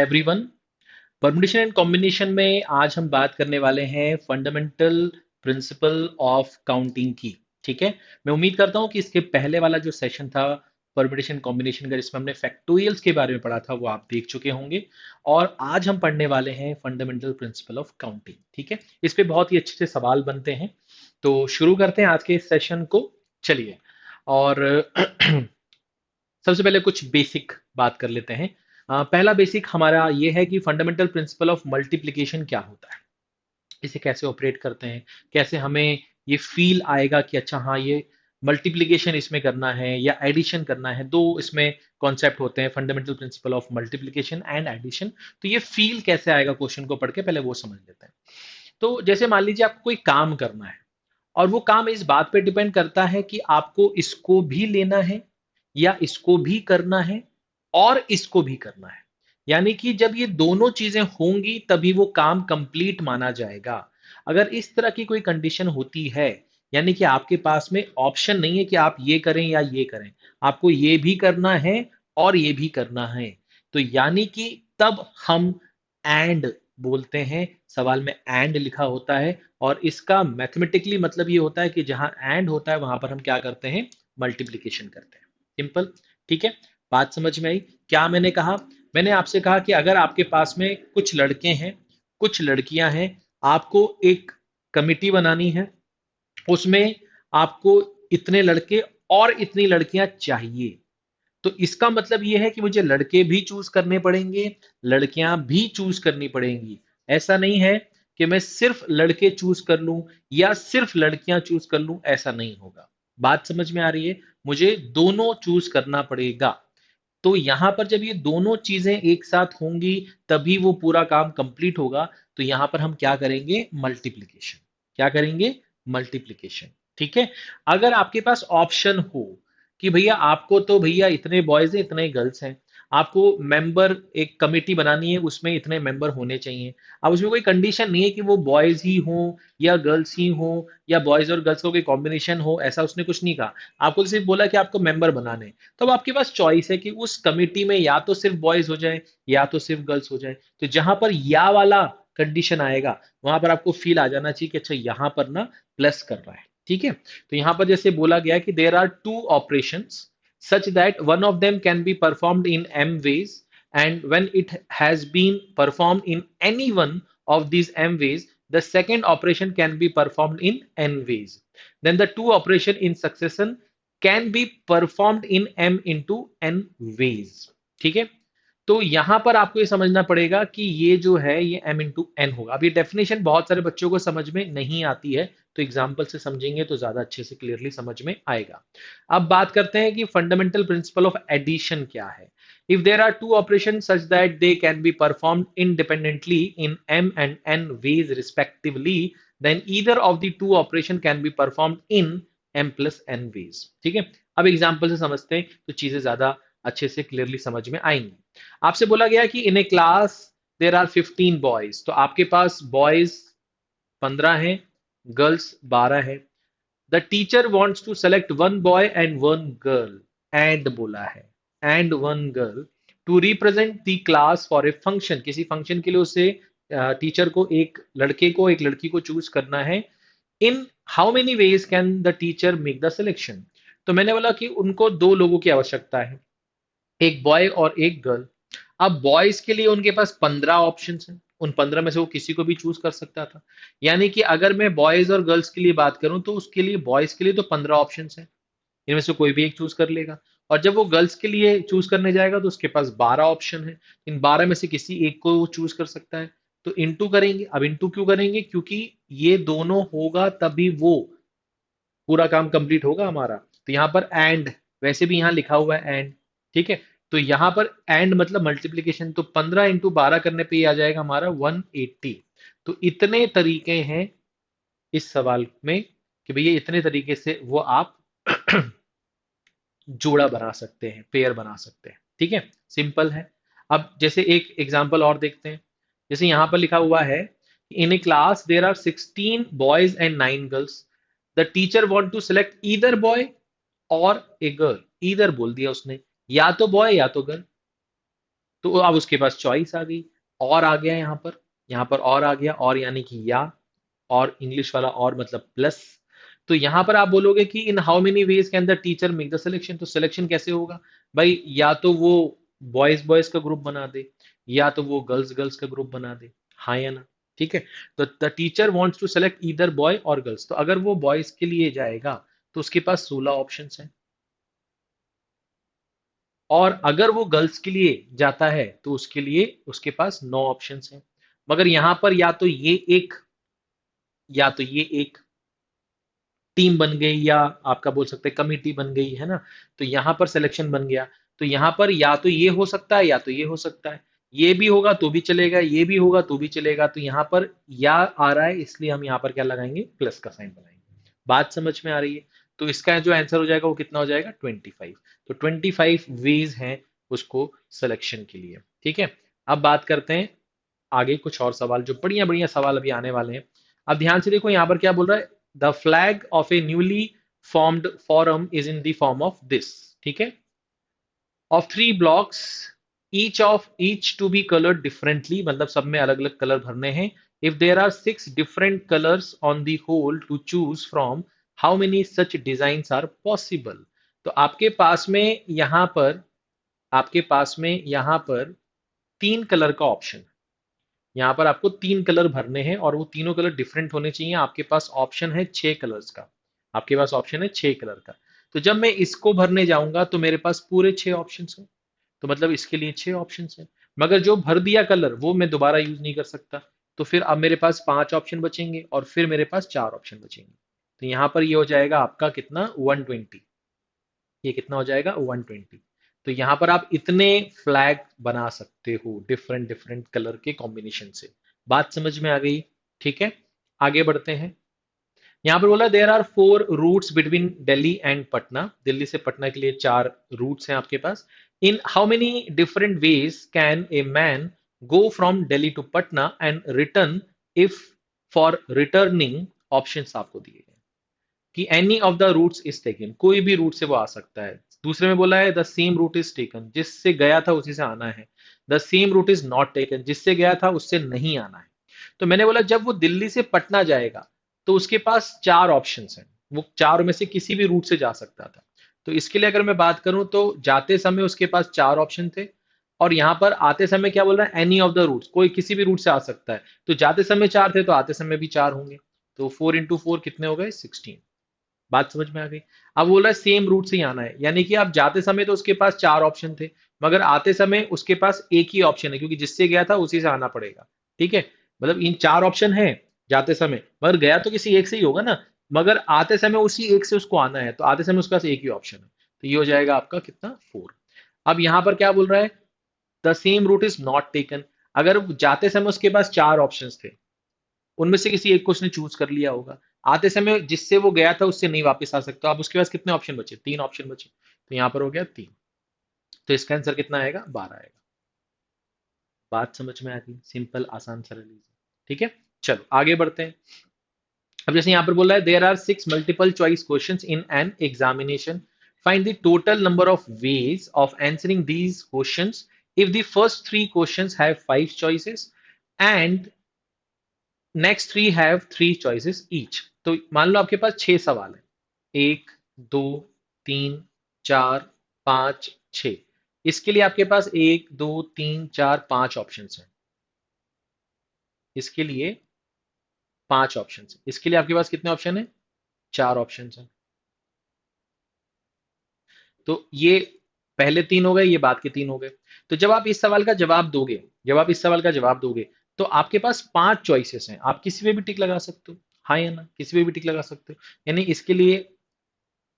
Hi everyone. Permutation and combination में आज हम बात करने वाले हैं फंडामेंटल प्रिंसिपल ऑफ काउंटिंग की। ठीक है। मैं उम्मीद करता हूं कि इसके पहले वाला जो सेशन था परमुटेशन कॉम्बिनेशन का, जिसमें हमने फैक्टोरियल्स के बारे में पढ़ा था, वो आप देख चुके होंगे। और आज हम पढ़ने वाले हैं फंडामेंटल प्रिंसिपल ऑफ काउंटिंग। ठीक है। इस पे बहुत ही अच्छे से सवाल बनते हैं। तो शुरू करते हैं आज के इस सेशन को। चलिए। और सबसे पहले कुछ बेसिक बात कर लेते हैं। पहला बेसिक हमारा ये है कि फंडामेंटल प्रिंसिपल ऑफ मल्टीप्लिकेशन क्या होता है, इसे कैसे ऑपरेट करते हैं, कैसे हमें ये फील आएगा कि अच्छा हाँ ये मल्टीप्लिकेशन इसमें करना है या एडिशन करना है। दो इसमें कॉन्सेप्ट होते हैं, fundamental principle of multiplication and addition. तो ये फील कैसे आएगा क्वेश्चन को पढ़ के, पहले वो समझ लेते हैं। तो जैसे मान लीजिए आपको कोई काम करना है, और वो काम इस बात पे डिपेंड करता है कि आपको इसको भी लेना है या इसको भी करना है और इसको भी करना है। यानी कि जब ये दोनों चीजें होंगी तभी वो काम कंप्लीट माना जाएगा। अगर इस तरह की कोई कंडीशन होती है, यानी कि आपके पास में ऑप्शन नहीं है कि आप ये करें या ये करें, आपको ये भी करना है और ये भी करना है, तो यानी कि तब हम एंड बोलते हैं। सवाल में एंड लिखा होता है और इसका मैथमेटिकली मतलब ये होता है कि जहां एंड होता है वहां पर हम क्या करते हैं, मल्टीप्लिकेशन करते हैं। सिंपल। ठीक है। बात समझ में आई? क्या मैंने कहा? मैंने आपसे कहा कि अगर आपके पास में कुछ लड़के हैं, कुछ लड़कियां हैं, आपको एक कमिटी बनानी है, उसमें आपको इतने लड़के और इतनी लड़कियां चाहिए। तो इसका मतलब ये है कि मुझे लड़के भी चूज करने पड़ेंगे, लड़कियां भी चूज करनी पड़ेंगी। ऐसा नहीं है कि मैं सिर्फ लड़के चूज कर लूं या सिर्फ लड़कियां चूज कर लूं, ऐसा नहीं होगा। बात समझ में आ रही है? मुझे दोनों चूज करना पड़ेगा। तो यहां पर जब ये दोनों चीजें एक साथ होंगी तभी वो पूरा काम कंप्लीट होगा। तो यहां पर हम क्या करेंगे, मल्टीप्लिकेशन। क्या करेंगे? मल्टीप्लिकेशन। ठीक है। अगर आपके पास ऑप्शन हो कि भैया आपको तो भैया इतने बॉयज हैं इतने गर्ल्स हैं, आपको मेंबर एक कमेटी बनानी है, उसमें इतने मेंबर होने चाहिए। अब उसमें कोई कंडीशन नहीं है कि वो बॉयज ही हो या गर्ल्स ही हो या बॉयज और गर्ल्स का कोई कॉम्बिनेशन हो, ऐसा उसने कुछ नहीं कहा। आपको सिर्फ बोला कि आपको मेंबर बनाने हैं। तो अब आपके पास चॉइस है कि उस कमिटी में या तो सिर्फ बॉयज हो जाए या तो सिर्फ गर्ल्स हो जाए। तो जहां पर या वाला कंडीशन आएगा वहां पर आपको फील आ जाना चाहिए कि अच्छा यहां पर ना प्लस कर रहा है। ठीक है। तो यहां पर जैसे बोला गया कि there are two operations such that one of them can be performed in m ways, and when it has been performed in any one of these m ways, the second operation can be performed in n ways. Then the two operation in succession can be performed in m into n ways. ठीक है। तो यहां पर आपको ये समझना पड़ेगा कि ये जो है ये m इंटू एन होगा। अब ये डेफिनेशन बहुत सारे बच्चों को समझ में नहीं आती है, तो एग्जाम्पल से समझेंगे तो ज्यादा अच्छे से क्लियरली समझ में आएगा। अब बात करते हैं कि फंडामेंटल प्रिंसिपल ऑफ एडिशन क्या है। If there are two operation such that they can be performed independently in m and n ways respectively, then either of the two operation can be performed in m plus n ways. ठीक है। अब example से समझते हैं तो चीजें ज्यादा अच्छे से क्लियरली समझ में आएंगी। आपसे बोला गया कि in a class there are 15 boys, तो आपके पास बॉयज 15 हैं, गर्ल्स 12 है। The teacher wants to select one boy and one girl, and बोला है, and one girl to represent the class for a function. किसी फंक्शन के लिए उसे टीचर को एक लड़के को एक लड़की को चूज करना है। इन how many ways can the teacher make the selection. तो मैंने बोला कि उनको दो लोगों की आवश्यकता है, एक बॉय और एक गर्ल। अब बॉयज के लिए उनके पास 15 ऑप्शन हैं, उन 15 में से वो किसी को भी चूज कर सकता था। यानी कि अगर मैं बॉयज और गर्ल्स के लिए बात करूं तो उसके लिए बॉयज के लिए तो 15 ऑप्शन हैं, इनमें से कोई भी एक चूज कर लेगा। और जब वो गर्ल्स के लिए चूज करने जाएगा तो उसके पास 12 ऑप्शन है, इन 12 में से किसी एक को वो चूज कर सकता है। तो इंटू करेंगे। अब इंटू क्यों करेंगे? क्योंकि ये दोनों होगा तभी वो पूरा काम कंप्लीट होगा हमारा। तो यहाँ पर एंड, वैसे भी यहाँ लिखा हुआ है एंड। ठीक है। तो यहाँ पर एंड मतलब मल्टीप्लीकेशन, तो 15 इंटू 12 करने पे ये आ जाएगा हमारा 180। तो इतने तरीके हैं इस सवाल में कि भैया इतने तरीके से वो आप जोड़ा बना सकते हैं, पेयर बना सकते हैं। ठीक है। सिंपल है। अब जैसे एक एग्जांपल और देखते हैं। जैसे यहां पर लिखा हुआ है, in a class there are 16 boys and 9 girls, the teacher want to select either boy or a girl. Either बोल दिया उसने, या तो बॉय या तो गर्ल। तो अब उसके पास चॉइस आ गई, और आ गया यहाँ पर और आ गया, और यानी कि या, और इंग्लिश वाला और मतलब प्लस। तो यहां पर आप बोलोगे कि इन how many ways can the teacher make the selection, तो सिलेक्शन कैसे होगा भाई? या तो वो बॉयज बॉयज का ग्रुप बना दे, या तो वो गर्ल्स गर्ल्स का ग्रुप बना दे, हाँ या ना? ठीक है। तो the teacher wants to select either boy और गर्ल्स, तो अगर वो बॉयज के लिए जाएगा तो उसके पास 16 ऑप्शंस हैं, और अगर वो गर्ल्स के लिए जाता है तो उसके लिए उसके पास 9 ऑप्शंस हैं। मगर यहां पर एक या तो ये एक टीम बन गई, या आपका बोल सकते हैं कमिटी बन गई, है ना? तो यहां पर सिलेक्शन बन गया। तो यहां पर या तो ये हो सकता है, या तो ये हो सकता है। ये भी होगा तो भी चलेगा, ये भी होगा तो भी चलेगा। तो यहां पर या आ रहा है, इसलिए हम यहां पर क्या लगाएंगे? प्लस का साइन बनाएंगे। बात समझ में आ रही है? तो इसका जो आंसर हो जाएगा वो कितना हो जाएगा? 25। तो 25 वेज हैं उसको सिलेक्शन के लिए। ठीक है। अब बात करते हैं आगे कुछ और सवाल, जो बढ़िया बढ़िया सवाल अभी आने वाले हैं। अब ध्यान से देखो यहाँ पर क्या बोल रहा है? The flag of a newly formed forum is in the form of this. ठीक है। Of three blocks, each to be coloured differently, मतलब सब में अलग अलग कलर भरने हैं। If there are six different colours on the whole to choose from, how many such design are possible? तो आपके पास में यहाँ पर तीन कलर का ऑप्शन। यहाँ पर आपको तीन कलर भरने हैं, और वो तीनों कलर डिफरेंट होने चाहिए। आपके पास ऑप्शन है 6 कलर्स का। आपके पास ऑप्शन है 6 कलर का। तो जब मैं इसको भरने जाऊंगा तो मेरे पास पूरे 6 ऑप्शन हैं। तो मतलब इसके लिए 6 ऑप्शन हैं। मगर जो भर दिया कलर वो मैं दोबारा यूज नहीं कर सकता। तो फिर अब मेरे पास 5 ऑप्शन बचेंगे, और फिर मेरे पास 4 ऑप्शन बचेंगे। तो यहाँ पर ये हो जाएगा आपका कितना? 120। ये कितना हो जाएगा? 120। तो यहां पर आप इतने फ्लैग बना सकते हो डिफरेंट डिफरेंट कलर के कॉम्बिनेशन से। बात समझ में आ गई? ठीक है। आगे बढ़ते हैं। यहां पर बोला there are 4 routes between Delhi and Patna. Delhi से पटना के लिए 4 रूट्स हैं आपके पास। In how many different ways can a man go from Delhi to Patna and return if for returning options आपको दिए गए कि any of the routes is taken, कोई भी रूट से वो आ सकता है। दूसरे में बोला है the same route is taken, जिससे गया था उसी से आना है। The same route is not taken, जिससे गया था उससे नहीं आना है। तो मैंने बोला जब वो दिल्ली से पटना जाएगा तो उसके पास 4 ऑप्शंस हैं, वो चार में से किसी भी रूट से जा सकता था। तो इसके लिए अगर मैं बात करूं तो जाते समय उसके पास 4 ऑप्शन थे, और यहां पर आते समय क्या बोल रहा है? एनी ऑफ द रूट्स, कोई किसी भी रूट से आ सकता है। तो जाते समय 4 थे तो आते समय भी 4 होंगे। तो 4 इंटू 4 कितने हो गए? 16। बात समझ में आ गई? अब बोल रहा है सेम रूट से ही आना है, यानी कि आप जाते समय तो उसके पास 4 ऑप्शन थे, मगर आते समय उसके पास एक ही ऑप्शन है, क्योंकि जिससे गया था उसी से आना पड़ेगा। ठीक है। मतलब इन 4 ऑप्शन है जाते समय, मगर गया तो किसी एक से ही होगा ना। मगर आते समय उसी एक से उसको आना है, तो आते समय उसके पास एक ही ऑप्शन है। तो ये हो जाएगा आपका कितना? 4। अब यहां पर क्या बोल रहा है? The same route is not taken. अगर जाते समय उसके पास 4 ऑप्शन थे, उनमें से किसी एक को उसने चूज कर लिया होगा, आते समय जिससे वो गया था उससे नहीं वापस आ सकता। अब उसके पास कितने ऑप्शन बचे? 3 ऑप्शन बचे। तो यहां पर हो गया 3। तो इसका आंसर कितना आएगा? 12 आएगा। बात समझ में आ गई? सिंपल, आसान, सरल, easy। ठीक है। चलो आगे बढ़ते हैं। अब जैसे यहां पर बोला है there are 6 multiple choice questions in an examination, find the total number of ways of answering these questions if the first 3 questions have 5 choices and next 3 have 3 choices each. तो मान लो आपके पास 6 सवाल है, 1, 2, 3, 4, 5, 6। इसके लिए आपके पास 1, 2, 3, 4, 5 ऑप्शन हैं। इसके लिए 5 ऑप्शन है। इसके लिए आपके पास कितने ऑप्शन है? 4 ऑप्शन है। तो ये पहले 3 हो गए, ये बाद के 3 हो गए। तो जब आप इस सवाल का जवाब दोगे, तो आपके पास 5 चॉइसेस हैं, आप किसी पे भी टिक लगा सकते हो, हाँ या ना? किसी पे भी टिक लगा सकते हो। यानी इसके लिए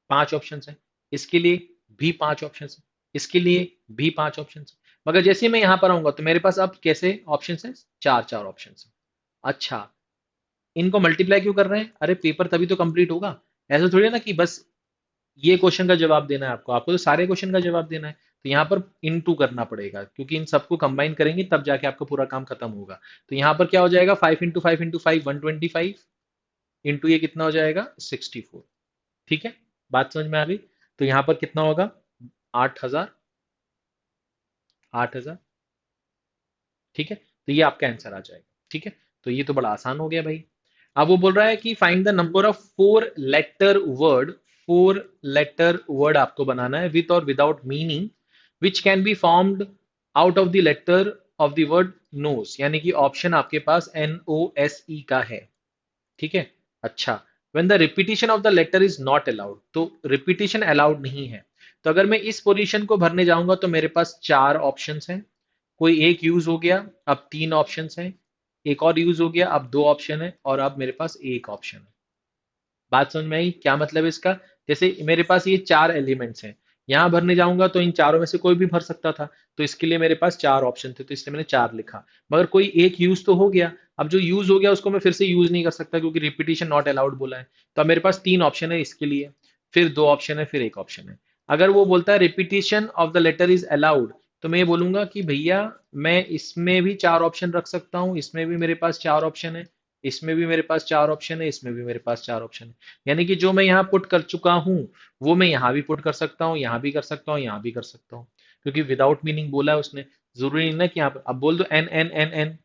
5 ऑप्शन हैं, इसके लिए भी 5 ऑप्शन हैं, इसके लिए भी 5 ऑप्शन हैं। मगर जैसे ही मैं यहां पर आऊंगा तो मेरे पास अब कैसे ऑप्शन हैं? चार चार ऑप्शन हैं। अच्छा, इनको मल्टीप्लाई क्यों कर रहे हैं? अरे पेपर तभी तो कंप्लीट होगा। ऐसा थोड़ी है ना कि बस ये क्वेश्चन का जवाब देना है आपको, आपको तो सारे क्वेश्चन का जवाब देना है। तो यहाँ पर इनटू करना पड़ेगा, क्योंकि इन सबको कंबाइन करेंगे तब जाके आपका पूरा काम खत्म होगा। तो यहाँ पर क्या हो जाएगा? 5 इंटू 5 इंटू 5 125, इंटू ये कितना हो जाएगा? 64। ठीक है। बात समझ में आ गई? तो यहाँ पर कितना होगा? 8,000। 8,000। ठीक है, तो ये आपका आंसर आ जाएगा। ठीक है, तो ये तो बड़ा आसान हो गया भाई। अब वो बोल रहा है कि find the number of four letter word आपको बनाना है with or without meaning which can be formed out of the letter of the word nose, यानी कि ऑप्शन आपके पास NOSE का है। ठीक है, अच्छा, when the repetition of the letter is not allowed, तो रिपीटिशन अलाउड नहीं है। तो अगर मैं इस पोजीशन को भरने जाऊंगा तो मेरे पास चार ऑप्शंस हैं, कोई एक यूज हो गया, अब तीन ऑप्शंस हैं, एक और यूज हो गया, अब दो ऑप्शन है, और अब मेरे पास एक ऑप्शन है। बात समझ में आई क्या मतलब है इसका? जैसे मेरे पास ये चार एलिमेंट्स हैं, यहां भरने जाऊंगा तो इन चारों में से कोई भी भर सकता था, तो इसके लिए मेरे पास चार ऑप्शन थे, तो इसलिए मैंने चार लिखा। मगर कोई एक यूज तो हो गया, अब जो यूज हो गया उसको मैं फिर से यूज नहीं कर सकता क्योंकि रिपीटिशन नॉट अलाउड बोला है। तो अब मेरे पास तीन ऑप्शन है इसके लिए, फिर दो ऑप्शन है, फिर एक ऑप्शन है। अगर वो बोलता है repetition of the letter is allowed, तो मैं ये बोलूंगा कि भैया मैं इसमें भी चार ऑप्शन रख सकता हूँ, इसमें भी मेरे पास चार ऑप्शन है, इसमें भी मेरे पास चार ऑप्शन है, इसमें भी मेरे पास चार ऑप्शन है। यानी कि जो मैं यहाँ पुट कर चुका हूँ वो मैं यहाँ भी पुट कर सकता हूँ, यहाँ भी कर सकता हूँ, यहाँ भी कर सकता हूँ, क्योंकि विदाउट मीनिंग बोला है उसने। जरूरी नहीं ना कि यहाँ पर अब बोल दो एन एन एन एन,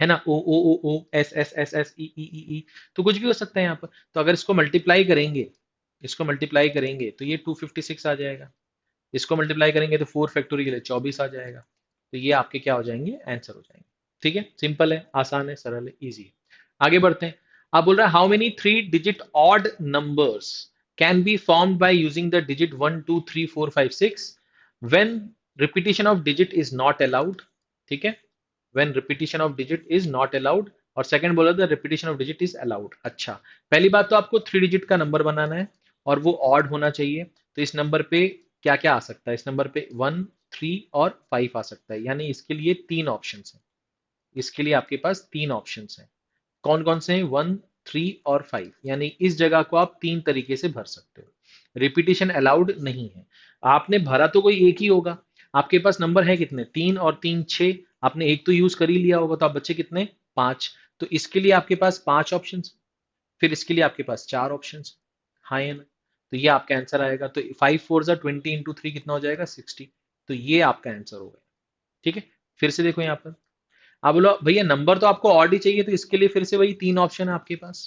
है ना, O S S S S E, तो कुछ भी हो सकता है यहाँ पर। तो अगर इसको मल्टीप्लाई करेंगे, इसको मल्टीप्लाई करेंगे तो ये 256 आ जाएगा, इसको मल्टीप्लाई करेंगे तो 4 फैक्टोरियल 24 आ जाएगा। तो ये आपके क्या हो जाएंगे, आंसर हो जाएंगे। ठीक है, सिंपल है, आसान है, सरल है, इजी है। आगे बढ़ते हैं। आप बोल रहे हैं how many 3 digit odd numbers can be formed by using the digit 1 2 3 4 5 6 when repetition of digit is not allowed. ठीक है, when repetition of digit is not allowed, और सेकंड बोला था repetition of digit is allowed. अच्छा, पहली बात तो आपको 3 डिजिट का नंबर बनाना है और वो ऑड होना चाहिए। तो इस नंबर पे क्या क्या आ सकता है, इस नंबर पे 1 3 और 5 आ सकता है, यानी इसके लिए तीन ऑप्शन है। इसके लिए आपके पास तीन ऑप्शन हैं। कौन कौन से हैं? 1 3 और 5, यानी इस जगह को आप तीन तरीके से भर सकते हो। रिपीटिशन अलाउड नहीं है। आपने भरा तो कोई एक ही होगा, आपके पास नंबर है कितने, तीन और तीन छह, आपने एक तो यूज कर ही लिया होगा, तो आप बच्चे कितने, पांच। तो इसके लिए आपके पास पांच ऑप्शन, फिर इसके लिए आपके पास चार ऑप्शन। हाँ या ना? तो ये आपका आंसर आएगा। तो 5 4 20 इंटू थ्री कितना हो जाएगा, 60। तो ये आपका आंसर हो गया। ठीक है, फिर से देखो यहाँ पर, आप बोलो भैया नंबर तो आपको ऑड ही चाहिए, तो इसके लिए फिर से वही तीन ऑप्शन है आपके पास।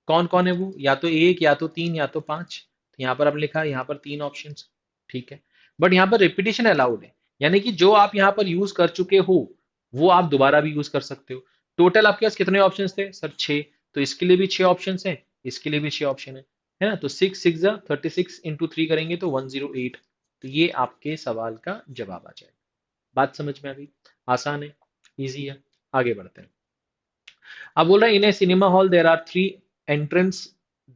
कौन कौन है वो, या तो एक, या तो तीन, या तो पांच। तो यहाँ पर आपने लिखा यहाँ पर तीन ऑप्शन। ठीक है, बट यहाँ पर रिपीटिशन अलाउड है, यानी कि जो आप यहाँ पर यूज कर चुके हो वो आप दोबारा भी यूज कर सकते हो। टोटल आपके पास कितने ऑप्शन थे सर, छह। तो इसके लिए भी छह ऑप्शन है, इसके लिए भी छह ऑप्शन है ना। तो 6 6 36 इंटू थ्री करेंगे तो 108। तो ये आपके सवाल का जवाब आ जाएगा। बात समझ में आ गई? आसान है, इजी है। आगे बढ़ते हैं। अब बोल रहा है in a cinema hall there are three entrance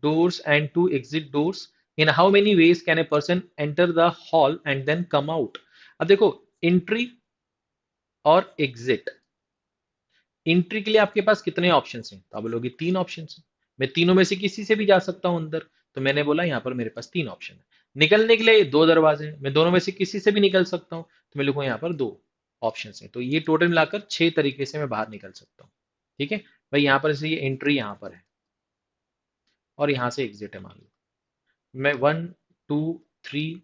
doors and two exit doors, in how many ways can a person enter the hall and then come out. अब देखो, एंट्री और एग्जिट, एंट्री के लिए आपके पास कितने ऑप्शन हैं, तो आप बोलोगे तीन ऑप्शन हैं। मैं तीनों में से किसी से भी जा सकता हूं अंदर, तो मैंने बोला यहाँ पर मेरे पास तीन ऑप्शन है। निकलने के लिए दो दरवाजे हैं, मैं दोनों में से किसी से भी निकल सकता हूँ, तो मैं लिखूँ यहाँ पर दो ऑप्शन हैं। तो ये टोटल मिलाकर छह तरीके से मैं बाहर निकल सकता हूँ। ठीक है भाई, यहाँ पर से ये एंट्री यहाँ पर है और यहाँ से एग्जिट है, मान लो मैं 1 2 3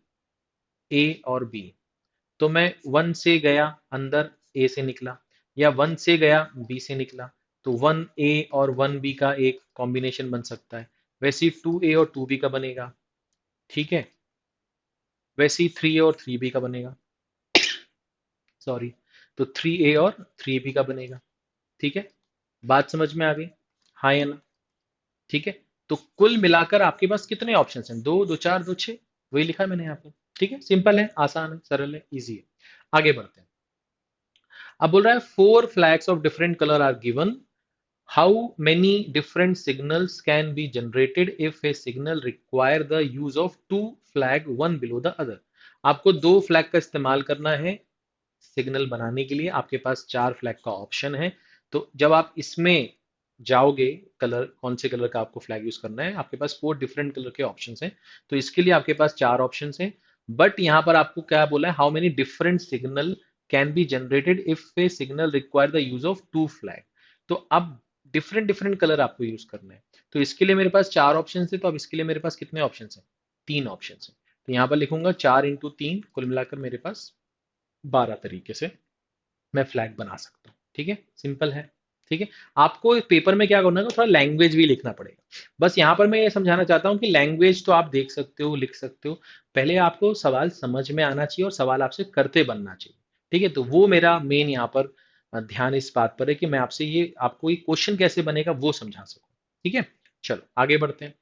ए और बी, तो मैं वन से गया अंदर, ए से निकला, या वन से गया बी से निकला, तो वन ए और वन बी का एक कॉम्बिनेशन बन सकता है। वैसे ही टू ए और टू बी का बनेगा। ठीक है, वैसे ही थ्री ए और थ्री बी का बनेगा, सॉरी, तो थ्री ए और थ्री बी का बनेगा। ठीक है, बात समझ में आ गई? हाँ या ना? ठीक है, तो कुल मिलाकर आपके पास कितने ऑप्शन हैं, दो, दो चार, दो छह, वही लिखा है मैंने यहाँ पे। ठीक है, सिंपल है, आसान है, सरल है, इजी है। आगे बढ़ते हैं। अब बोल रहा है four flags of different colour are given, how many different signals can be generated if a signal require the use of two flag one below the other। आपको दो फ्लैग का इस्तेमाल करना है सिग्नल बनाने के लिए, आपके पास चार फ्लैग का ऑप्शन है। तो जब आप इसमें जाओगे, कलर कौन से कलर का आपको फ्लैग यूज करना है, आपके पास फोर डिफरेंट कलर के ऑप्शंस हैं। तो इसके लिए आपके पास चार ऑप्शंस हैं, बट यहाँ पर आपको क्या बोला है, how many different signal can be generated if a signal require the use of two flag. तो अब डिफरेंट डिफरेंट कलर आपको यूज करना है। तो इसके लिए मेरे पास चार ऑप्शन है, तो अब इसके लिए मेरे पास कितने ऑप्शन हैं, तीन ऑप्शन है। तो यहाँ पर लिखूंगा चार इंटू तीन, कुल मिलाकर मेरे पास 12 तरीके से मैं फ्लैग बना सकता हूँ। ठीक है, सिंपल है। ठीक है, आपको पेपर में क्या करना है, थोड़ा लैंग्वेज भी लिखना पड़ेगा। बस यहाँ पर मैं ये समझाना चाहता हूँ कि लैंग्वेज तो आप देख सकते हो, लिख सकते हो, पहले आपको सवाल समझ में आना चाहिए और सवाल आपसे करते बनना चाहिए। ठीक है, तो वो मेरा मेन यहाँ पर ध्यान इस बात पर है कि मैं आपसे ये आपको ये क्वेश्चन कैसे बनेगा वो समझा सकूं। ठीक है, चलो आगे बढ़ते हैं।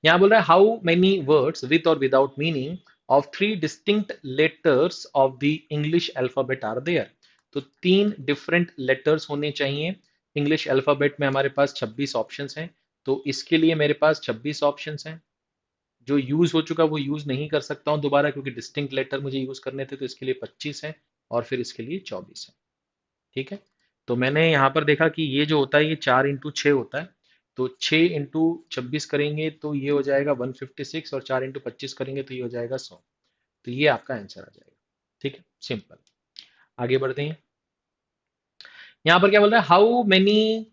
यहाँ बोल रहा है how many words with or without meaning of three distinct letters of the English alphabet are there. तो तीन डिफरेंट लेटर्स होने चाहिए। इंग्लिश अल्फाबेट में हमारे पास 26 ऑप्शंस हैं, तो इसके लिए मेरे पास 26 ऑप्शंस हैं। जो यूज हो चुका वो यूज नहीं कर सकता हूं दोबारा, क्योंकि डिस्टिंक्ट लेटर मुझे यूज करने थे, तो इसके लिए 25 है और फिर इसके लिए 24 है। ठीक है, तो मैंने यहाँ पर देखा कि ये जो होता है ये 4 इंटू 6 होता है। तो 6 इंटू 26 करेंगे तो ये हो जाएगा 156, और 4 इंटू 25 करेंगे तो ये हो जाएगा 100। तो ये आपका आंसर आ जाएगा। ठीक है, सिंपल। आगे बढ़ते हैं। यहाँ पर क्या बोल रहा है, how many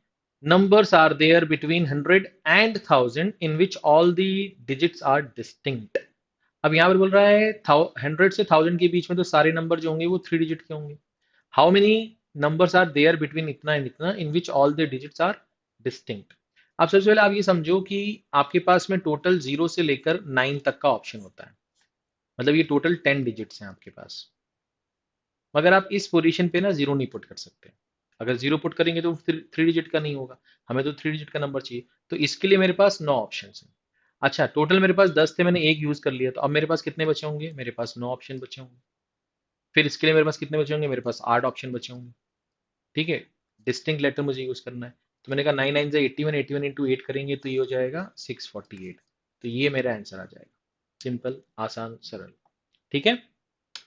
numbers are there between 100 and 1000 in which all the digits are distinct. अब यहाँ पर बोल रहा है 100 से 1000 के बीच में तो सारे नंबर जो होंगे वो 3 डिजिट के होंगे। How many numbers are there between इतना एंड इतना in which all the digits are distinct. अब सबसे पहले आप ये समझो कि आपके पास में टोटल 0 से लेकर 9 तक का ऑप्शन होता है। मतलब ये टोटल 10 डिजिट्स हैं आपके पास, मगर आप इस पोजीशन पे ना जीरो नहीं पुट कर सकते। अगर जीरो पुट करेंगे तो फिर 3 डिजिट का नहीं होगा। हमें तो 3 डिजिट का नंबर चाहिए, तो इसके लिए मेरे पास 9 ऑप्शन हैं। अच्छा, टोटल मेरे पास 10 थे, मैंने एक यूज कर लिया, तो अब मेरे पास कितने बचे होंगे, मेरे पास 9 ऑप्शन बचे होंगे। फिर इसके लिए मेरे पास कितने बचे होंगे, मेरे पास 8 ऑप्शन बचे होंगे। ठीक है, डिस्टिंक्ट लेटर मुझे यूज करना है। तो मैंने कहा 9 9 से 81, 81 इंटू 8 करेंगे तो ये हो जाएगा 648। तो ये मेरा आंसर आ जाएगा। सिंपल, आसान, सरल। ठीक है,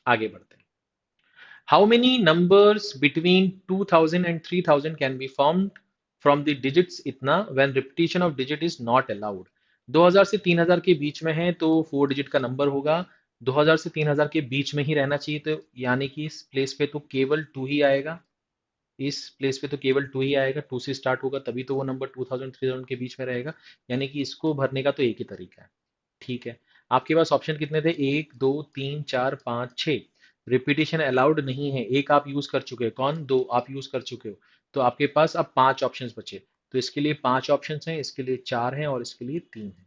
आगे बढ़ते हैं। How many numbers between 2000 and 3000 can be formed from the digits इतना when repetition of digit is not allowed. 2000 से 3000 के बीच में है तो 4 डिजिट का नंबर होगा। 2000 से 3000 के बीच में ही रहना चाहिए, तो यानी कि इस प्लेस पे तो केवल 2 ही आएगा। इस प्लेस पे तो केवल 2 ही आएगा, 2 से स्टार्ट होगा तभी तो वो नंबर 2000 3000 के बीच में रहेगा। यानी कि इसको भरने का तो एक ही तरीका है। ठीक है, आपके पास ऑप्शन कितने थे, 1 2 3 4 5 6। रिपीटिशन अलाउड नहीं है, एक आप यूज कर चुके हो, कौन, दो आप यूज कर चुके हो। तो आपके पास अब 5 ऑप्शंस बचे। तो इसके लिए 5 ऑप्शंस हैं, इसके लिए 4 हैं और इसके लिए 3 हैं।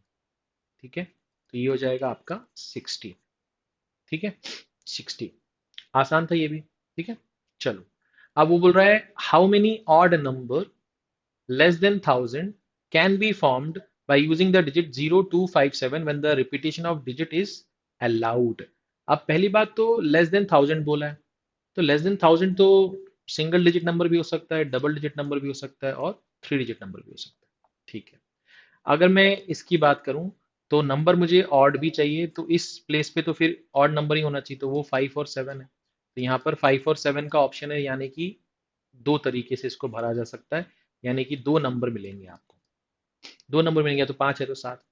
ठीक है, तो ये हो जाएगा आपका 60। ठीक है, 60। आसान था ये भी। ठीक है, चलो। अब वो बोल रहा है how many odd number less than 1000 can be formed by using the digit 0257 when the repetition of digit is allowed। अब पहली बात तो लेस देन 1000 बोला है, तो लेस देन 1000 तो सिंगल डिजिट नंबर भी हो सकता है, डबल डिजिट नंबर भी हो सकता है और 3 डिजिट नंबर भी हो सकता है। ठीक है, अगर मैं इसकी बात करूं तो नंबर मुझे ऑड भी चाहिए, तो इस प्लेस पे तो फिर ऑड नंबर ही होना चाहिए, तो वो 5 और 7 है। तो यहाँ पर 5 और 7 का ऑप्शन है, यानी कि दो तरीके से इसको भरा जा सकता है। यानी कि दो नंबर मिलेंगे आपको, दो नंबर मिलेंगे, तो 5 है तो 7।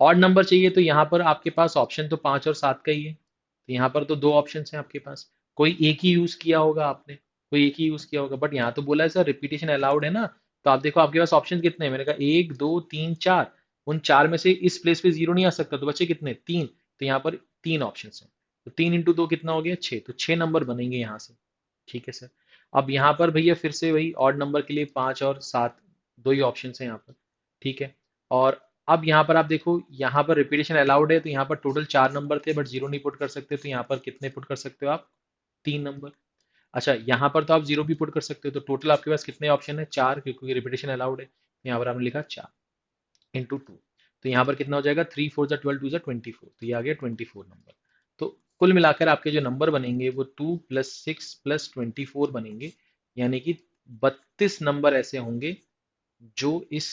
ऑड नंबर चाहिए तो यहाँ पर आपके पास ऑप्शन तो 5 और 7 का ही है, तो यहाँ पर तो दो ऑप्शन हैं आपके पास। कोई एक ही यूज किया होगा आपने, कोई एक ही यूज किया होगा, बट यहाँ तो बोला है सर रिपीटेशन अलाउड है ना। तो आप देखो आपके पास ऑप्शन कितने हैं, मैंने कहा 1 2 3 4। उन चार में से इस प्लेस पे जीरो नहीं आ सकता, तो बचे कितने, 3। तो यहाँ पर 3 ऑप्शन हैं। तो 3 इंटू 2 कितना हो गया, 6, तो 6 नंबर बनेंगे यहाँ से। ठीक है सर। अब यहाँ पर भैया फिर से वही ऑड नंबर के लिए 5 और 7, दो ही ऑप्शन है यहाँ पर। ठीक है, और अब यहाँ पर आप देखो, यहाँ पर रिपीटेशन अलाउड है, तो यहाँ पर टोटल 4 नंबर थे बट जीरो नहीं पुट कर सकते, तो यहाँ पर कितने पुट कर सकते हो आप, 3 नंबर। अच्छा, यहाँ पर तो आप जीरो भी पुट कर सकते हो, तो टोटल आपके पास कितने ऑप्शन है, 4, क्योंकि रिपीटेशन अलाउड है। यहाँ पर आपने लिखा 4 इंटू 2। तो यहाँ पर कितना हो जाएगा, 3 4 × 12 = 24, तो ये आ गया 24 नंबर। तो कुल मिलाकर आपके जो नंबर बनेंगे वो 2 + 6 + 24 बनेंगे। यानी कि 32 नंबर ऐसे होंगे जो इस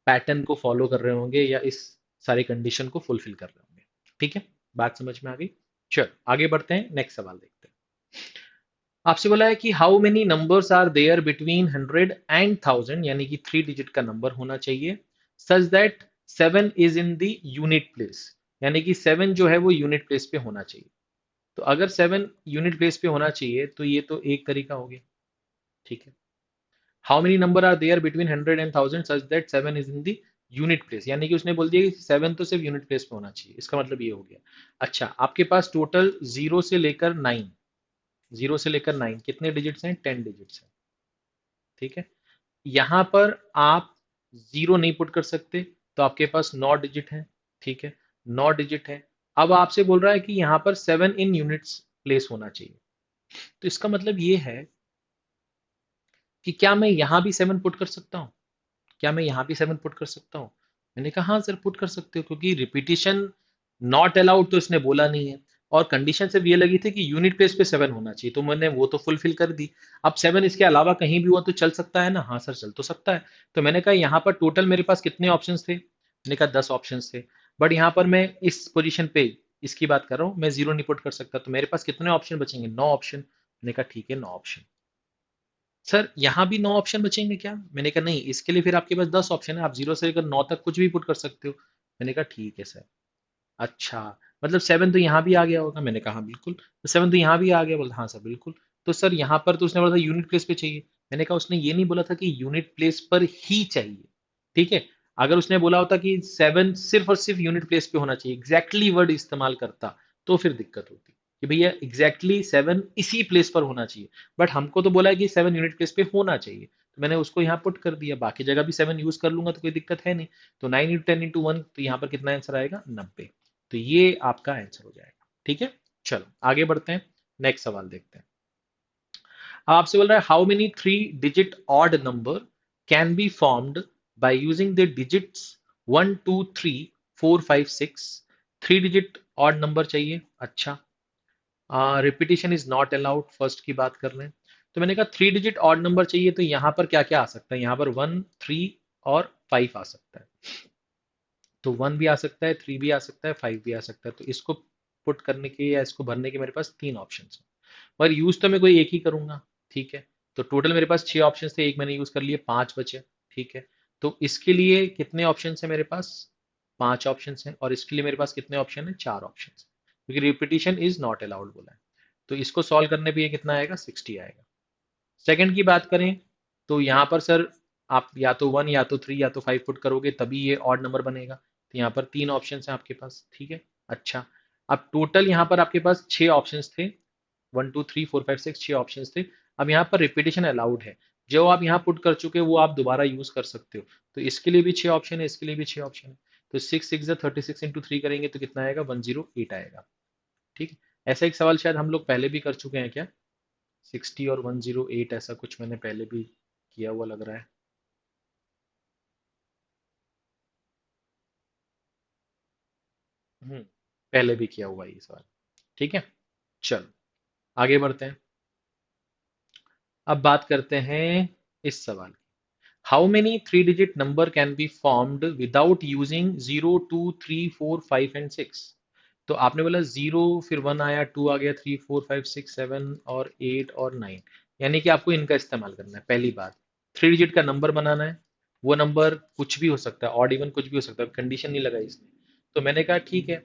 पैटर्न को फॉलो कर रहे होंगे या इस सारी कंडीशन को फुलफिल कर रहे होंगे। ठीक है, बात समझ में आ गई। चलो आगे बढ़ते हैं, नेक्स्ट सवाल देखते हैं। आपसे बोला है कि how many numbers are there between 100 and 1000, यानी कि 3 डिजिट का नंबर होना चाहिए, सच that 7 is in the unit place. यानी कि 7 जो है वो यूनिट प्लेस पे होना चाहिए। तो अगर 7 यूनिट प्लेस पे होना चाहिए तो ये तो एक तरीका हो गया। ठीक है, how many number are there between 100 and 1000 such that 7 is in the unit place. यानी कि उसने बोल दिया कि 7 तो सिर्फ यूनिट प्लेस पे होना चाहिए, इसका मतलब ये हो गया। अच्छा, आपके पास टोटल 0 से लेकर 9, जीरो से लेकर 9 कितने डिजिट्स हैं? 10 डिजिट्स हैं। ठीक है। यहां पर आप जीरो नहीं पुट कर सकते, तो आपके पास 9 डिजिट हैं। ठीक है, 9 डिजिट है। अब आपसे बोल रहा है कि यहां पर 7 इन यूनिट्स प्लेस होना चाहिए। तो इसका मतलब ये है कि क्या मैं यहां भी 7 पुट कर सकता हूँ? क्या मैं यहाँ भी 7 पुट कर सकता हूँ? मैंने कहा हाँ सर, पुट कर सकते हो, क्योंकि रिपीटिशन नॉट अलाउड तो इसने बोला नहीं है। और कंडीशन सिर्फ ये लगी थी कि यूनिट प्लेस पे 7 होना चाहिए, तो मैंने वो तो फुलफिल कर दी। अब 7 इसके अलावा कहीं भी हुआ तो चल सकता है ना? हाँ सर, चल तो सकता है। तो मैंने कहा यहाँ पर टोटल मेरे पास कितने ऑप्शंस थे? मैंने कहा 10 ऑप्शंस थे। बट यहाँ पर मैं इस पोजीशन पे इसकी बात कर रहा हूँ, मैं जीरो नहीं पुट कर सकता, तो मेरे पास कितने ऑप्शन बचेंगे? 9 ऑप्शन। मैंने कहा ठीक है, 9 ऑप्शन। सर यहाँ भी 9 ऑप्शन बचेंगे क्या? मैंने कहा नहीं, इसके लिए फिर आपके पास 10 ऑप्शन है, आप जीरो से लेकर 9 तक कुछ भी पुट कर सकते हो। मैंने कहा ठीक है सर। अच्छा, मतलब 7 तो यहाँ भी आ गया होगा? मैंने कहा हाँ बिल्कुल। तो 7 तो यहाँ भी आ गया? बोला हाँ सर बिल्कुल। तो सर यहाँ पर तो उसने बोला था यूनिट प्लेस पे चाहिए। मैंने कहा उसने ये नहीं बोला था कि यूनिट प्लेस पर ही चाहिए। ठीक है। अगर उसने बोला होता कि 7 सिर्फ और सिर्फ यूनिट प्लेस पे होना चाहिए, एग्जैक्टली वर्ड इस्तेमाल करता, तो फिर दिक्कत होती कि भैया एग्जैक्टली 7 इसी प्लेस पर होना चाहिए। बट हमको तो बोला है कि 7 यूनिट प्लेस पे होना चाहिए, तो मैंने उसको यहाँ पुट कर दिया। बाकी जगह भी 7 यूज कर लूंगा तो कोई दिक्कत है नहीं। तो 9 इंटू 10 इंटू 1, तो यहाँ पर कितना आंसर आएगा? 90। तो ये आपका आंसर हो जाएगा। ठीक है, चलो आगे बढ़ते हैं। नेक्स्ट सवाल देखते हैं। अब आपसे बोल रहा है how many three digit odd number can be formed by using the digits 1 2 3 4 5 6। Three digit odd number चाहिए। अच्छा, repetition is not allowed, first की बात कर रहे हैं। तो मैंने कहा थ्री डिजिट ऑड नंबर चाहिए, तो यहां पर क्या क्या आ सकता है? यहां पर 1 3 और 5 आ सकता है। तो 1 भी आ सकता है, 3 भी आ सकता है, 5 भी आ सकता है। तो इसको पुट करने के या इसको भरने के मेरे पास 3 ऑप्शन है। और यूज तो मैं कोई एक ही करूंगा। ठीक है। तो टोटल मेरे पास 6 ऑप्शन थे, एक मैंने यूज कर लिए, 5 बचे। ठीक है। तो इसके लिए कितने ऑप्शन है मेरे पास? 5 ऑप्शन हैं। और इसके लिए मेरे पास कितने ऑप्शन है? 4 ऑप्शन, क्योंकि रिपीटिशन इज नॉट अलाउड बोला है। तो इसको सॉल्व करने पे ये कितना आएगा? 60 आएगा। सेकंड की बात करें, तो यहाँ पर सर आप या तो 1 या तो 3 या तो 5 पुट करोगे तभी ये ऑड नंबर बनेगा। तो यहाँ पर 3 ऑप्शन हैं आपके पास। ठीक है। अच्छा, अब टोटल यहाँ पर आपके पास 6 ऑप्शन थे। 1 2 3 4 5 6, 6 ऑप्शन थे। अब यहाँ पर रिपीटेशन अलाउड है। जो आप यहाँ पुट कर चुके हो वो आप दोबारा यूज कर सकते हो। तो इसके लिए भी 6 ऑप्शन है, इसके लिए भी 6 ऑप्शन है। तो 6 6 36 इंटू 3 करेंगे तो कितना आएगा? 108 आएगा। ठीक है। ऐसा एक सवाल शायद हम लोग पहले भी कर चुके हैं क्या? 60 और 108, ऐसा कुछ मैंने पहले भी किया हुआ लग रहा है। पहले भी किया हुआ है ये सवाल। ठीक है, चलो आगे बढ़ते हैं। अब बात करते हैं इस सवाल की। How many three digit number can be formed without using 0 2 3 4 5 and 6। तो आपने बोला जीरो, फिर 1 आया, 2 आ गया, 3 4 5 6 7 और 8 और 9, यानी कि आपको इनका इस्तेमाल करना है। पहली बात, थ्री डिजिट का नंबर बनाना है। वो नंबर कुछ भी हो सकता है, ऑड इवन कुछ भी हो सकता है, कंडीशन नहीं लगाई इसने। तो मैंने कहा ठीक है,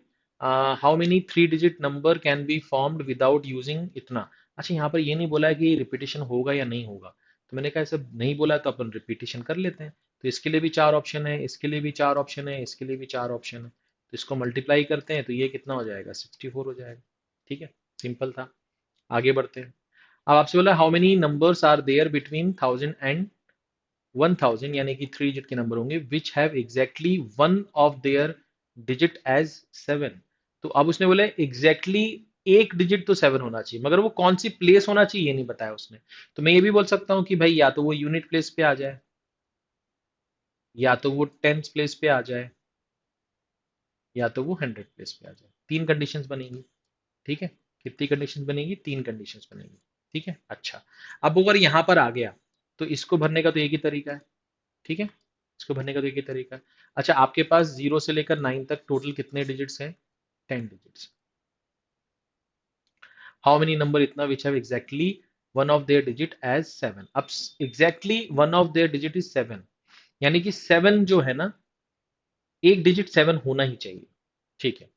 how many three digit number can be formed without using इतना। अच्छा, यहाँ पर ये नहीं बोला है कि रिपीटिशन होगा या नहीं होगा। तो मैंने कहा ऐसा नहीं बोला तो अपन रिपीटिशन कर लेते हैं। तो इसके लिए भी 4 ऑप्शन है, इसके लिए भी 4 ऑप्शन है, इसके लिए भी 4 ऑप्शन है। तो इसको मल्टीप्लाई करते हैं तो ये कितना हो जाएगा? 64 हो जाएगा। ठीक है, सिंपल था। आगे बढ़ते हैं। अब आपसे बोला how many numbers are there between 1000 and 1000, यानी कि थ्री डिजिट के नंबर होंगे which have exactly one of their digit as 7। तो अब उसने बोला एग्जैक्टली एक डिजिट तो 7 होना चाहिए, मगर वो कौन सी प्लेस होना चाहिए ये नहीं बताया उसने। तो मैं ये भी बोल सकता हूँ कि भाई या तो वो यूनिट प्लेस पे आ जाए, या तो वो टेंथ प्लेस पे आ जाए, या तो वो 100 प्लेस पे आ जाए। तीन कंडीशंस बनेंगी। ठीक है। कितनी कंडीशंस बनेगी? तीन कंडीशंस बनेगी। ठीक है। अच्छा, अब अगर यहाँ पर आ गया तो इसको भरने का तो एक ही तरीका है। ठीक है, इसको भरने का तो एक ही तरीका है। अच्छा, आपके पास 0 से लेकर 9 तक टोटल कितने डिजिट्स हैं? 10 डिजिट्स। हाउ मेनी नंबर इतना which have exactly one of their digit as 7। अब exactly one of their digit is 7, यानी कि 7 जो है ना, एक डिजिट 7 होना ही चाहिए। ठीक है।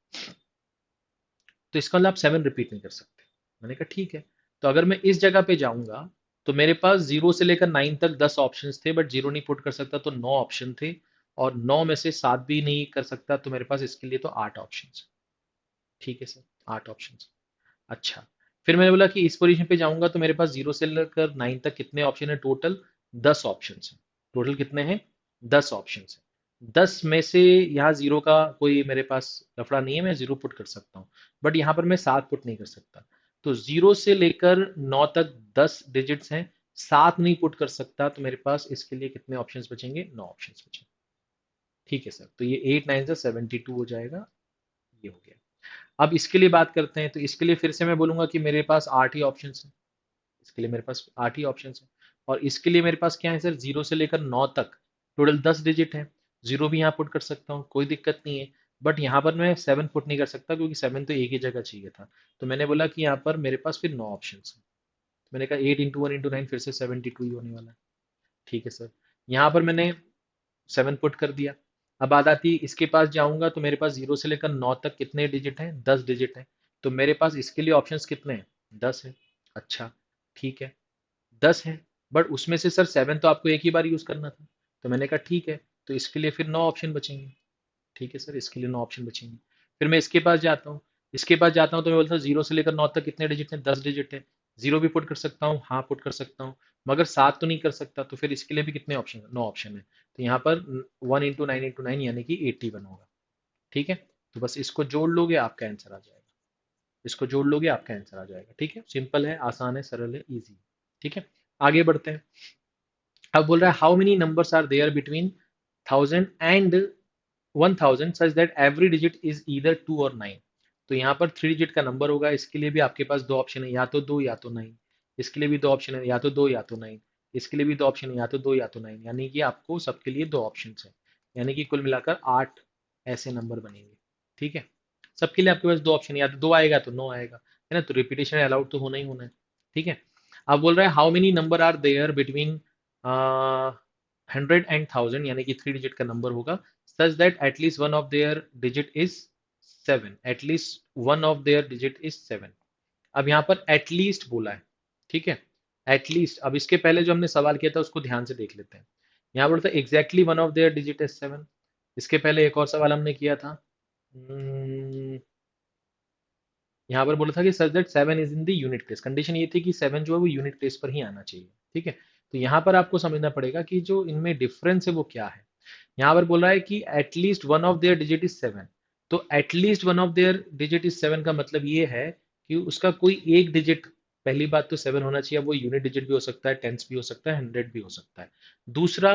तो इसका मतलब आप 7 रिपीट नहीं कर सकते। मैंने कहा ठीक है। तो अगर मैं इस जगह पे जाऊंगा तो मेरे पास 0 से लेकर 9 तक 10 ऑप्शंस थे, बट जीरो नहीं पुट कर सकता, तो 9 ऑप्शन थे। और 9 में से 7 भी नहीं कर सकता, तो मेरे पास इसके लिए तो 8 ऑप्शंस। ठीक है सर, 8 ऑप्शंस। अच्छा, फिर मैंने बोला कि इस पोजीशन पे जाऊंगा तो मेरे पास 0 से लेकर 9 तक कितने ऑप्शन है टोटल? 10 ऑप्शन है। टोटल कितने हैं? 10 ऑप्शन है। 10 में से यहाँ जीरो का कोई मेरे पास लफड़ा नहीं है, मैं जीरो पुट कर सकता हूँ। बट यहाँ पर मैं 7 पुट नहीं कर सकता। तो 0 से लेकर 9 तक 10 डिजिट्स हैं, 7 नहीं पुट कर सकता, तो मेरे पास इसके लिए कितने ऑप्शंस बचेंगे? 9 ऑप्शंस बचेंगे। ठीक है सर, तो ये 8 9 से 72 हो जाएगा। ये हो गया। अब इसके लिए बात करते हैं, तो इसके लिए फिर से मैं बोलूंगा कि मेरे पास 8 ही ऑप्शन है। इसके लिए मेरे पास 8 ही ऑप्शन है। और इसके लिए मेरे पास क्या है सर? 0 से लेकर 9 तक टोटल 10 डिजिट है। जीरो भी यहाँ पुट कर सकता हूँ, कोई दिक्कत नहीं है। बट यहाँ पर मैं 7 पुट नहीं कर सकता, क्योंकि 7 तो एक ही जगह चाहिए था। तो मैंने बोला कि यहाँ पर मेरे पास फिर 9 ऑप्शन है। तो मैंने कहा 8 × 1 × 9 फिर से 72 ही होने वाला है। ठीक है सर। यहाँ पर मैंने 7 पुट कर दिया। अब बात आती है, इसके पास जाऊंगा तो मेरे पास 0 से लेकर 9 तक कितने डिजिट हैं? 10 डिजिट हैं। तो मेरे पास इसके लिए ऑप्शंस कितने हैं? 10 है। अच्छा, ठीक है, 10 है। बट उसमें से सर 7 तो आपको एक ही बार यूज करना था। तो मैंने कहा ठीक है, तो इसके लिए फिर 9 ऑप्शन बचेंगे। ठीक है सर, इसके लिए 9 ऑप्शन बचेंगे। फिर मैं इसके पास जाता हूँ। इसके पास जाता हूँ तो मैं बोलता हूँ 0 से लेकर 9 तक कितने डिजिट हैं? 10 डिजिट है। जीरो भी पुट कर सकता हूँ, हाँ पुट कर सकता हूँ। मगर 7 तो नहीं कर सकता, तो फिर इसके लिए भी कितने ऑप्शन? 9 ऑप्शन है। तो यहाँ पर 1 × 9 × 9 यानी कि 81 होगा। ठीक है। तो बस इसको जोड़ लोगे, आपका आंसर आ जाएगा। इसको जोड़ लोगे, आपका आंसर आ जाएगा। ठीक है, सिंपल है, आसान है, सरल है, इजी। ठीक है, आगे बढ़ते हैं। अब बोल रहा है how many numbers are there between 1000 and 1000 such that every digit is either 2 or 9। तो यहाँ पर 3 डिजिट का नंबर होगा। इसके लिए भी आपके पास दो ऑप्शन है, या तो 2 या तो 9। इसके लिए भी दो ऑप्शन है, या तो 2 या तो 9। इसके लिए भी दो ऑप्शन है, या तो 2 या तो 9। यानी कि आपको सबके लिए दो ऑप्शन है। यानी कि कुल मिलाकर 8 ऐसे नंबर बनेंगे। ठीक है, सबके लिए आपके पास दो ऑप्शन, या तो 2 आएगा तो 9 आएगा, है ना। तो रिपीटेशन अलाउड तो होना ही होना है। ठीक है। अब बोल रहा है how many number are there between 100 and 1000, यानी कि 3 डिजिट का नंबर होगा, such that at least one of their digit is 7। At least one of their digit is 7। अब यहाँ पर एटलीस्ट बोला है। ठीक है, एटलीस्ट। अब इसके पहले जो हमने सवाल किया था उसको ध्यान से देख लेते हैं। यहाँ बोलता है exactly one of their digit is 7। इसके पहले एक और सवाल हमने किया था। यहाँ पर बोला था कि सच that 7 is in the unit place. Condition ये थी कि 7 जो है वो यूनिट प्लेस पर ही आना चाहिए। ठीक है। तो यहाँ पर आपको समझना पड़ेगा कि जो इनमें डिफरेंस है वो क्या है। यहाँ पर बोला है कि at least one of their digit is 7। तो at least one of their digit is 7 का मतलब ये है कि उसका कोई एक डिजिट, पहली बात तो 7 होना चाहिए। वो यूनिट डिजिट भी हो सकता है, टेंस भी हो सकता है, 100 भी हो सकता है। दूसरा,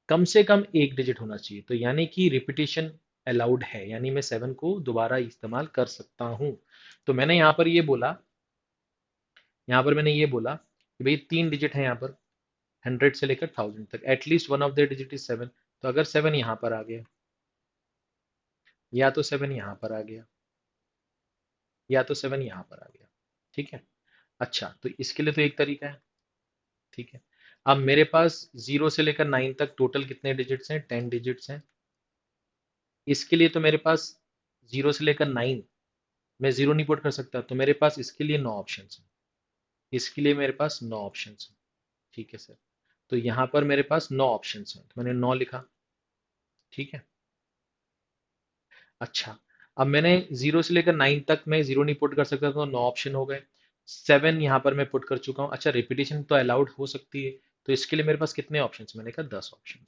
कम से कम एक डिजिट होना चाहिए। तो यानी कि रिपीटेशन अलाउड है, यानी मैं 7 को दोबारा इस्तेमाल कर सकता हूँ। तो मैंने यहाँ पर ये बोला, यहाँ पर मैंने ये बोला कि भाई 3 डिजिट है यहाँ पर, 100 से लेकर 1000 तक। At least one of the digit is 7। तो अगर 7 यहाँ पर आ गया, या तो 7 यहाँ पर आ गया, या तो 7 यहाँ पर आ गया। ठीक है। अच्छा, तो इसके लिए तो एक तरीका है। ठीक है। अब मेरे पास 0 से लेकर 9 तक टोटल कितने डिजिट्स हैं? 10 डिजिट्स हैं। इसके लिए तो मेरे पास 0 से लेकर 9 मैं जीरो नहीं पुट कर सकता, तो मेरे पास इसके लिए 9 ऑप्शन है। इसके लिए मेरे पास 9 ऑप्शन है। ठीक है सर। तो यहाँ पर मेरे पास 9 ऑप्शन हैं, तो मैंने 9 लिखा। ठीक है। अच्छा, अब मैंने 0 से लेकर 9 तक मैं जीरो नहीं पुट कर सकता, तो 9 ऑप्शन हो गए। 7 यहाँ पर मैं पुट कर चुका हूँ। अच्छा, रिपीटेशन तो अलाउड हो सकती है, तो इसके लिए मेरे पास कितने ऑप्शन? मैंने कहा 10 ऑप्शन।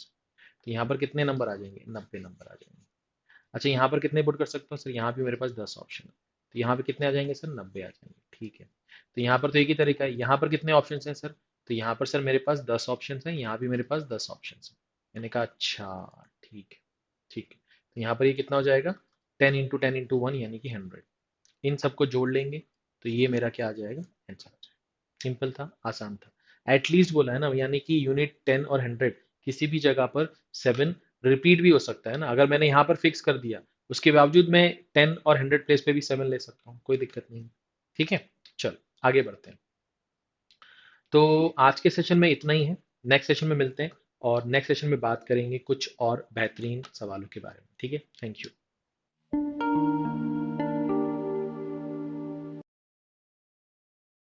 तो यहाँ पर कितने नंबर आ जाएंगे? 90 नंबर आ जाएंगे। अच्छा, यहाँ पर कितने पुट कर सकता हूँ सर? यहाँ पे मेरे पास 10 ऑप्शन है। तो यहाँ पे कितने आ जाएंगे सर? 90 आ जाएंगे। ठीक है। तो यहाँ पर तो एक ही तरीका है। यहाँ पर कितने ऑप्शन हैं सर? तो यहाँ पर सर मेरे पास 10 ऑप्शन हैं, यहाँ भी मेरे पास 10 ऑप्शन हैं। मैंने कहा अच्छा, ठीक है। ठीक है। तो यहाँ पर ये कितना हो जाएगा? 10 × 10 × 1 यानी कि 100। इन सबको जोड़ लेंगे तो ये मेरा क्या आ जाएगा? आंसर आ जाएगा। सिंपल था, आसान था। एटलीस्ट बोला है ना, यानी कि यूनिट 10 और 100 किसी भी जगह पर 7 रिपीट भी हो सकता है ना। अगर मैंने यहाँ पर फिक्स कर दिया, उसके बावजूद मैं 10 और 100 प्लेस पे भी 7 ले सकता हूँ, कोई दिक्कत नहीं है। ठीक है, चलो आगे बढ़ते हैं। तो आज के सेशन में इतना ही है। नेक्स्ट सेशन में मिलते हैं, और नेक्स्ट सेशन में बात करेंगे कुछ और बेहतरीन सवालों के बारे में। ठीक है, थैंक यू।